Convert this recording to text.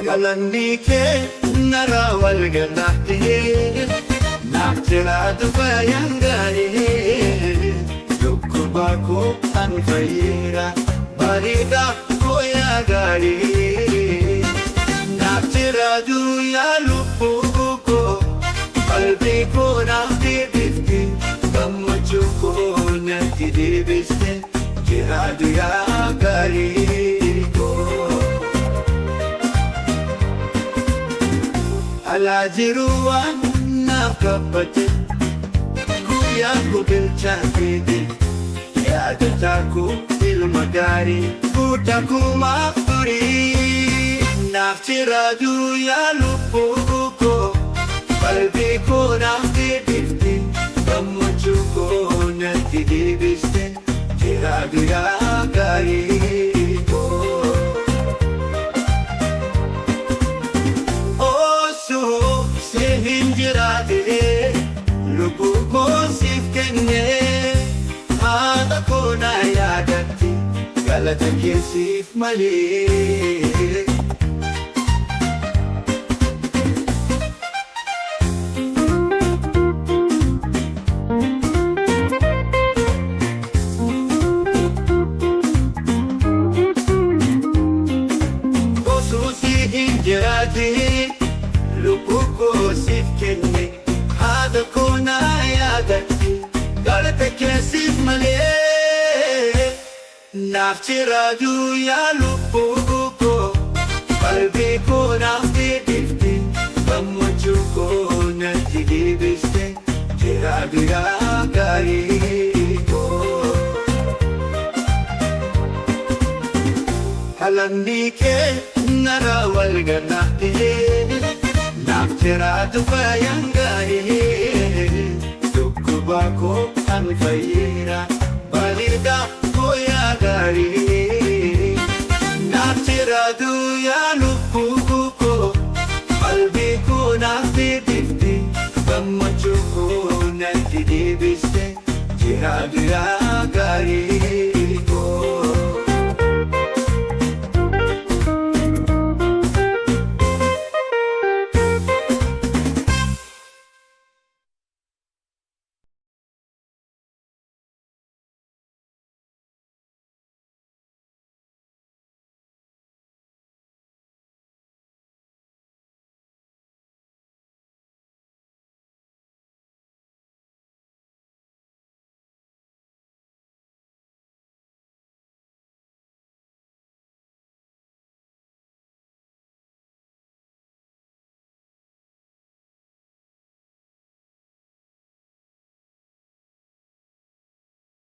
galanni kee narraa wal gannaattee naaf jiraatu faayaan gaarii dhukkubaa koo an fayyeera bareedaa koo yaa gaarii naaf jiraatu yaa lubbuu koo qalbii koo naaf deebifte gammachuu koo natti deebiste jiraatu yaa gaarii koo. Alaa jiru waan naaf kabbate guyyaa koo bilchaatee yaadataa koo ilma gaarii fuuta koo maaf turii naaf jiraatu yaa lubbuu koo qalbii koo naaf deebifte gammachuu koo natti deebiste jiraatu yaa gaarii koo. Lubbuu koo siif kennee haadha koo na yaadatti galata kee siif malee. Osoo si hin jiraatee lubbuu koo siif kennee haadha koo na yaadatti galata kee siif malee. Naaf jiraatu yaa lubbuu koo qalbii koo naaf deebifte gammachuu koo natti deebiste jiraatu yaa gaarii koo. Galanni kee narraa wal gannaattee naaf jiraatu faayaan gaarii dhukkubaa koo an fayyeera bareedaa koo yaa gaarii naaf jiraatu yaa lubbuu koo qalbii koo naaf deebifte gammachuu koo natti deebiste jiraatu yaa gaarii.